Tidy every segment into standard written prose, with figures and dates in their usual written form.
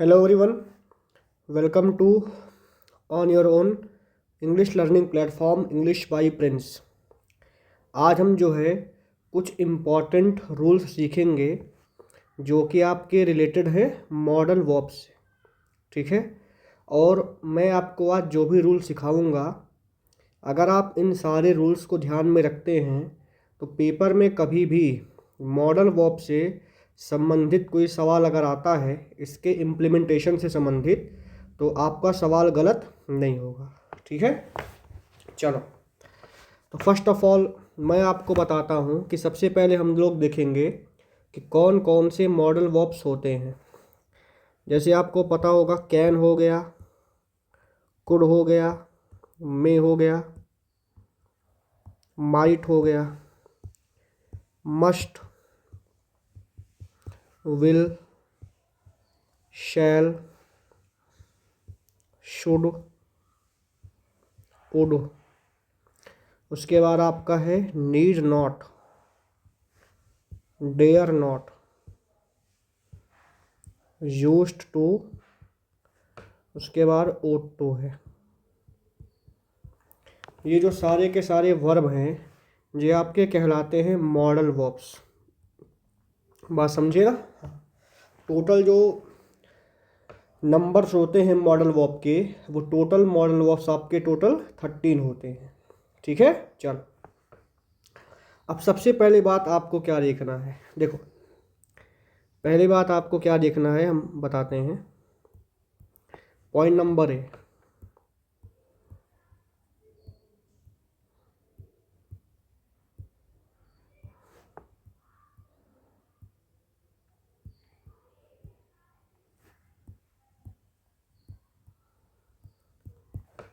Hello everyone, welcome to on your own English learning platform English by Prince. आज हम जो है कुछ इम्पॉर्टेंट रूल्स सीखेंगे जो कि आपके रिलेटेड है मॉडल वर्ब से। ठीक है, और मैं आपको आज जो भी रूल सिखाऊंगा, अगर आप इन सारे रूल्स को ध्यान में रखते हैं तो पेपर में कभी भी मॉडल वर्ब से संबंधित कोई सवाल अगर आता है इसके इम्प्लीमेंटेशन से संबंधित, तो आपका सवाल गलत नहीं होगा। ठीक है, चलो तो फर्स्ट ऑफ ऑल मैं आपको बताता हूँ कि सबसे पहले हम लोग देखेंगे कि कौन कौन से मॉडल वर्ब्स होते हैं। जैसे आपको पता होगा, कैन हो गया, कुड हो गया, मे हो गया, माइट हो गया, must, will, shall, should, would. उसके बाद आपका है need not, dare not, used to. उसके बाद ought to है। ये जो सारे के सारे वर्ब हैं ये आपके कहलाते हैं मॉडल वर्ब्स। बात समझिएगा। टोटल जो नंबर्स होते हैं मॉडल वर्ब के, वो टोटल मॉडल वर्ब्स आपके टोटल 13 होते हैं। ठीक है, चलो अब सबसे पहली बात आपको क्या देखना है। देखो, पहली बात आपको क्या देखना है हम बताते हैं। पॉइंट नंबर ए,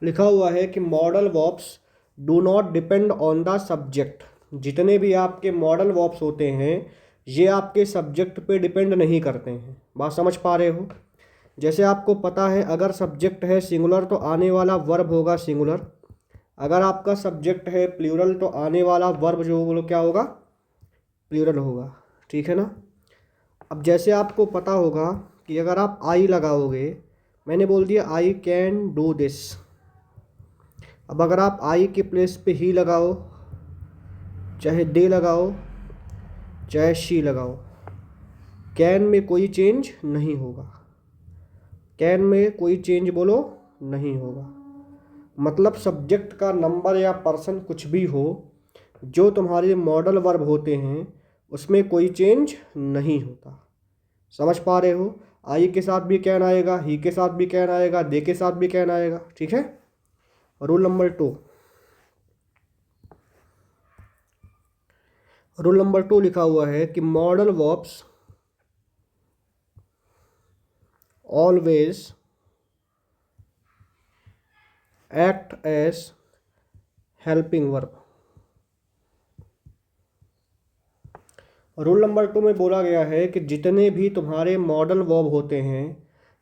लिखा हुआ है कि modal verbs do not depend on the subject. जितने भी आपके मॉडल वर्ब्स होते हैं ये आपके सब्जेक्ट पे डिपेंड नहीं करते हैं। बात समझ पा रहे हो? जैसे आपको पता है, अगर सब्जेक्ट है सिंगुलर तो आने वाला वर्ब होगा सिंगुलर। अगर आपका सब्जेक्ट है प्लूरल तो आने वाला वर्ब जो वो क्या होगा, प्लूरल होगा। ठीक है ना। अब जैसे आपको पता होगा कि अगर आप आई लगाओगे, मैंने बोल दिया आई कैन डू दिस। अब अगर आप आई के प्लेस पे ही लगाओ, चाहे दे लगाओ, चाहे शी लगाओ, कैन में कोई चेंज नहीं होगा। कैन में कोई चेंज बोलो नहीं होगा। मतलब सब्जेक्ट का नंबर या पर्सन कुछ भी हो, जो तुम्हारे मॉडल वर्ब होते हैं उसमें कोई चेंज नहीं होता। समझ पा रहे हो? आई के साथ भी कैन आएगा, ही के साथ भी कैन आएगा, दे के साथ भी कैन आएगा। ठीक है। रूल नंबर 2, रूल नंबर 2 लिखा हुआ है कि modal verbs always act as helping verb. Rule number 2 में बोला गया है कि जितने भी तुम्हारे मॉडल वर्ब होते हैं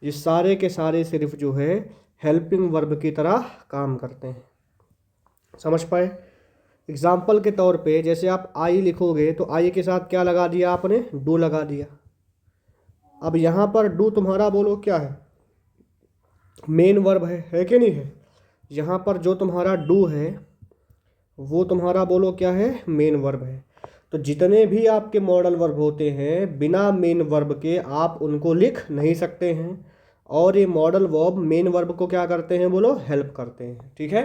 ये सारे के सारे सिर्फ जो है हेल्पिंग वर्ब की तरह काम करते हैं। समझ पाए? एग्जाम्पल के तौर पे जैसे आप आई लिखोगे तो आई के साथ क्या लगा दिया आपने, डू लगा दिया। अब यहाँ पर डू तुम्हारा बोलो क्या है, मेन वर्ब है कि नहीं है? यहाँ पर जो तुम्हारा डू है वो तुम्हारा बोलो क्या है, मेन वर्ब है। तो जितने भी आपके मॉडल वर्ब होते हैं बिना मेन वर्ब के आप उनको लिख नहीं सकते हैं, और ये मॉडल वर्ब मेन वर्ब को क्या करते हैं बोलो, हेल्प करते हैं। ठीक है।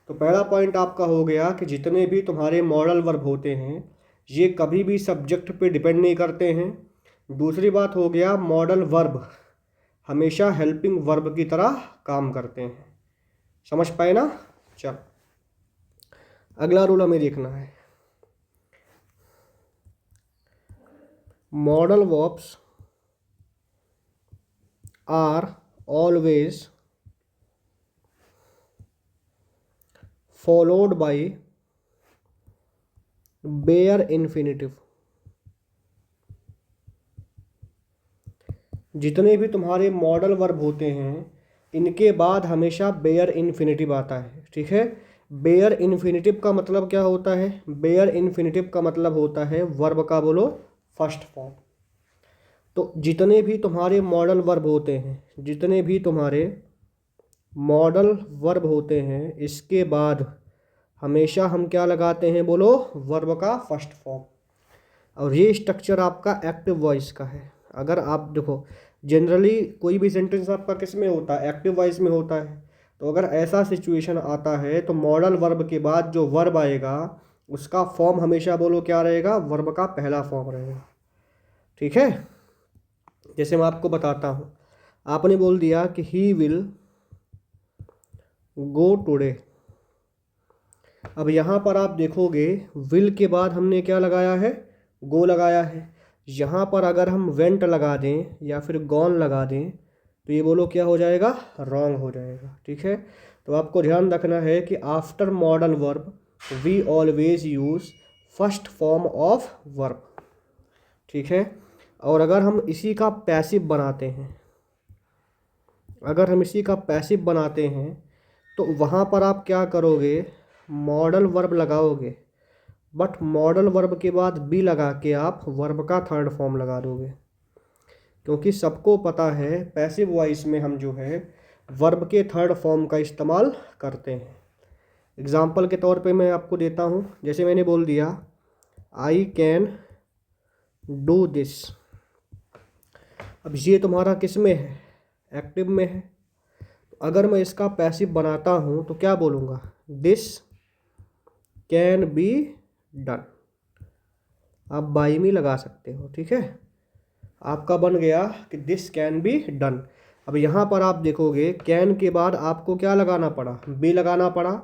तो पहला पॉइंट आपका हो गया कि जितने भी तुम्हारे मॉडल वर्ब होते हैं ये कभी भी सब्जेक्ट पे डिपेंड नहीं करते हैं। दूसरी बात हो गया, मॉडल वर्ब हमेशा हेल्पिंग वर्ब की तरह काम करते हैं। समझ पाए ना? चल अगला रूल हमें देखना है। Modal verbs are always followed by bare infinitive. जितने भी तुम्हारे मॉडल वर्ब होते हैं इनके बाद हमेशा बेयर इन्फिनेटिव आता है। ठीक है। बेयर इन्फिनेटिव का मतलब क्या होता है? बेयर इन्फिनेटिव का मतलब होता है वर्ब का बोलो फर्स्ट फॉर्म। तो जितने भी तुम्हारे मॉडल वर्ब होते हैं, जितने भी तुम्हारे मॉडल वर्ब होते हैं, इसके बाद हमेशा हम क्या लगाते हैं बोलो, वर्ब का फर्स्ट फॉर्म। और ये स्ट्रक्चर आपका एक्टिव वॉइस का है। अगर आप देखो जनरली कोई भी सेंटेंस आपका किस में होता है, एक्टिव वॉइस में होता है। तो अगर ऐसा सिचुएशन आता है तो मॉडल वर्ब के बाद जो वर्ब आएगा उसका फॉर्म हमेशा बोलो क्या रहेगा, वर्ब का पहला फॉर्म रहेगा। ठीक है, जैसे मैं आपको बताता हूँ, आपने बोल दिया कि ही विल गो टुडे। अब यहाँ पर आप देखोगे विल के बाद हमने क्या लगाया है, गो लगाया है। यहाँ पर अगर हम वेंट लगा दें या फिर गॉन लगा दें तो ये बोलो क्या हो जाएगा, रॉन्ग हो जाएगा। ठीक है, तो आपको ध्यान रखना है कि after modal verb we always use first form of verb. ठीक है, और अगर हम इसी का पैसिव बनाते हैं, अगर हम इसी का पैसिव बनाते हैं तो वहाँ पर आप क्या करोगे, मॉडल वर्ब लगाओगे, बट मॉडल वर्ब के बाद बी लगा के आप वर्ब का थर्ड फॉर्म लगा दोगे। क्योंकि सबको पता है पैसिव वॉइस में हम जो है वर्ब के थर्ड फॉर्म का इस्तेमाल करते हैं। एग्जाम्पल के तौर पे मैं आपको देता हूँ, जैसे मैंने बोल दिया आई कैन डू दिस। अब ये तुम्हारा किस में है, एक्टिव में है। अगर मैं इसका पैसिव बनाता हूँ तो क्या बोलूँगा, दिस कैन बी डन। आप बाई में लगा सकते हो। ठीक है, आपका बन गया कि दिस कैन बी डन। अब यहाँ पर आप देखोगे कैन के बाद आपको क्या लगाना पड़ा, बी लगाना पड़ा,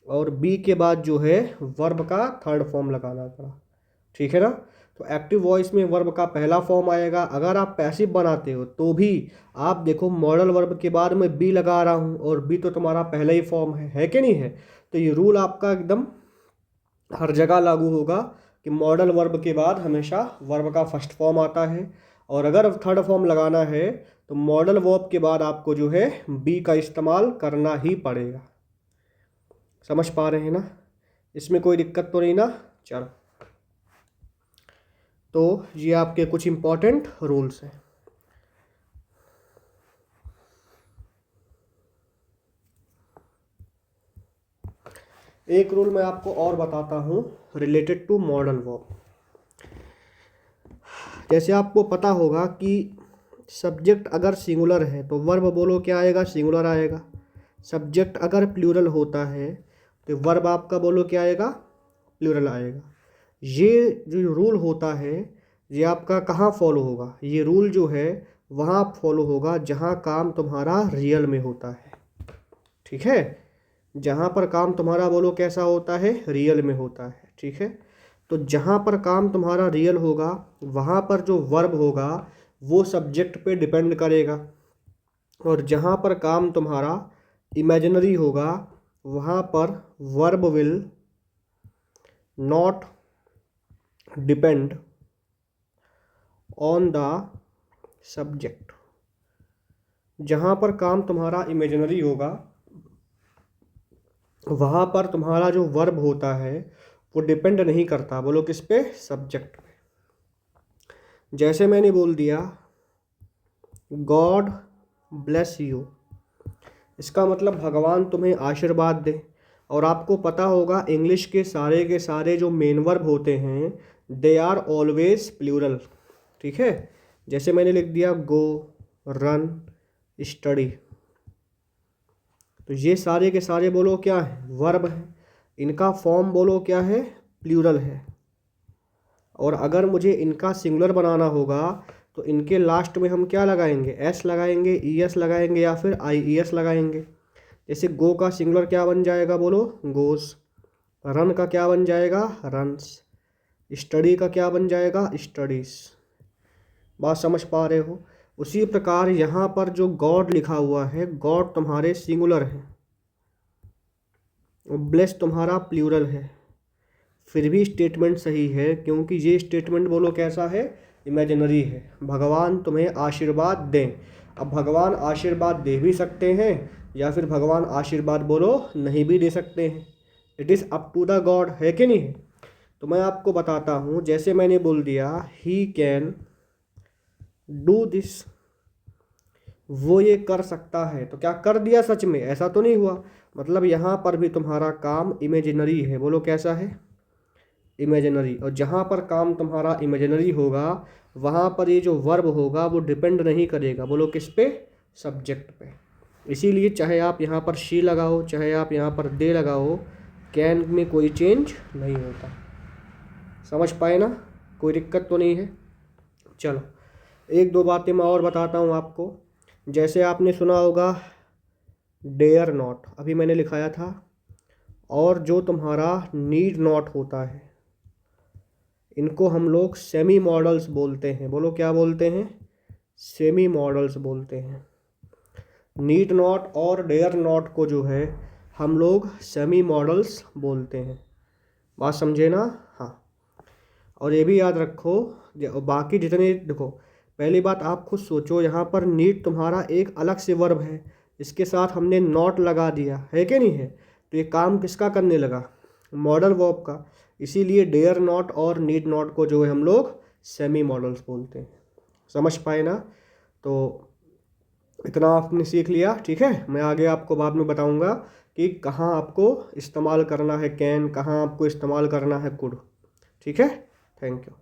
और बी के बाद जो है वर्ब का थर्ड फॉर्म लगाना पड़ा। ठीक है ना, तो एक्टिव वॉइस में वर्ब का पहला फॉर्म आएगा। अगर आप पैसिव बनाते हो तो भी आप देखो मॉडल वर्ब के बाद मैं बी लगा रहा हूँ और बी तो तुम्हारा पहला ही फॉर्म है कि नहीं है। तो ये रूल आपका एकदम हर जगह लागू होगा कि मॉडल वर्ब के बाद हमेशा वर्ब का फर्स्ट फॉर्म आता है, और अगर थर्ड फॉर्म लगाना है तो मॉडल वर्ब के बाद आपको जो है बी का इस्तेमाल करना ही पड़ेगा। समझ पा रहे हैं ना, इसमें कोई दिक्कत तो नहीं ना। चलो, तो ये आपके कुछ इम्पोर्टेंट रूल्स हैं। एक रूल मैं आपको और बताता हूँ रिलेटेड टू मॉडल वर्ब। जैसे आपको पता होगा कि सब्जेक्ट अगर सिंगुलर है तो वर्ब बोलो क्या आएगा, सिंगुलर आएगा। सब्जेक्ट अगर प्लूरल होता है तो वर्ब आपका बोलो क्या आएगा, प्लूरल आएगा। ये जो रूल होता है ये आपका कहाँ फॉलो होगा, ये रूल जो है वहाँ फॉलो होगा जहाँ काम तुम्हारा रियल में होता है। ठीक है, जहाँ पर काम तुम्हारा बोलो कैसा होता है, रियल में होता है। ठीक है, तो जहाँ पर काम तुम्हारा रियल होगा वहाँ पर जो वर्ब होगा वो सब्जेक्ट पे डिपेंड करेगा, और जहाँ पर काम तुम्हारा इमेजिनरी होगा वहाँ पर verb will not depend on the subject. जहाँ पर काम तुम्हारा इमेजिनरी होगा वहाँ पर तुम्हारा जो वर्ब होता है वो डिपेंड नहीं करता बोलो किस पे, सब्जेक्ट पे। जैसे मैंने बोल दिया गॉड ब्लेस यू, इसका मतलब भगवान तुम्हें आशीर्वाद दे। और आपको पता होगा इंग्लिश के सारे जो मेन वर्ब होते हैं दे आर ऑलवेज प्लूरल। ठीक है, जैसे मैंने लिख दिया गो, रन, स्टडी, तो ये सारे के सारे बोलो क्या है, वर्ब है। इनका फॉर्म बोलो क्या है, प्लूरल है। और अगर मुझे इनका सिंगुलर बनाना होगा तो इनके लास्ट में हम क्या लगाएंगे, एस लगाएंगे, ई एस लगाएंगे या फिर आई ई एस लगाएंगे। जैसे गो का सिंगुलर क्या बन जाएगा बोलो, गोस। रन का क्या बन जाएगा, रन्स। स्टडी का क्या बन जाएगा, स्टडीज। बात समझ पा रहे हो। उसी प्रकार यहाँ पर जो गॉड लिखा हुआ है, गॉड तुम्हारे सिंगुलर है, ब्लेस तुम्हारा प्लूरल है, फिर भी स्टेटमेंट सही है क्योंकि ये स्टेटमेंट बोलो कैसा है, इमेजिनरी है। भगवान तुम्हें आशीर्वाद दें। अब भगवान आशीर्वाद दे भी सकते हैं या फिर भगवान आशीर्वाद बोलो नहीं भी दे सकते हैं। It is up to the god, है कि नहीं है। तो मैं आपको बताता हूँ, जैसे मैंने बोल दिया ही कैन डू दिस, वो ये कर सकता है। तो क्या कर दिया सच में? ऐसा तो नहीं हुआ। मतलब यहाँ पर भी तुम्हारा काम इमेजिनरी है। बोलो कैसा है? इमेजिनरी। और जहाँ पर काम तुम्हारा इमेजिनरी होगा वहाँ पर ये जो वर्ब होगा वो डिपेंड नहीं करेगा। बोलो किस पे? सब्जेक्ट पे। इसीलिए चाहे आप यहाँ पर शी लगाओ, चाहे आप यहाँ पर दे लगाओ, कैन में कोई चेंज नहीं होता। समझ पाए ना? कोई दिक्कत तो नहीं है? चलो एक दो बातें मैं और बताता हूँ आपको। जैसे आपने सुना होगा डेयर नॉट, अभी मैंने लिखाया था। और जो तुम्हारा नीड नॉट होता है, इनको हम लोग सेमी मॉडल्स बोलते हैं। बोलो क्या बोलते हैं? सेमी मॉडल्स बोलते हैं। नीड नॉट और डेयर नॉट को जो है हम लोग सेमी मॉडल्स बोलते हैं। बात समझे ना? हाँ। और ये भी याद रखो, बाकी जितने, देखो पहली बात आप खुद सोचो, यहाँ पर नीड तुम्हारा एक अलग से वर्ब है, इसके साथ हमने नॉट लगा दिया है कि नहीं है? तो ये काम किसका करने लगा? मॉडल वर्ब का। इसीलिए डेयर नॉट और नीड नॉट को जो है हम लोग सेमी मॉडल्स बोलते हैं। समझ पाए ना? तो इतना आपने सीख लिया, ठीक है। मैं आगे आपको बाद में बताऊंगा कि कहाँ आपको इस्तेमाल करना है कैन, कहाँ आपको इस्तेमाल करना है कुड। ठीक है। Thank you.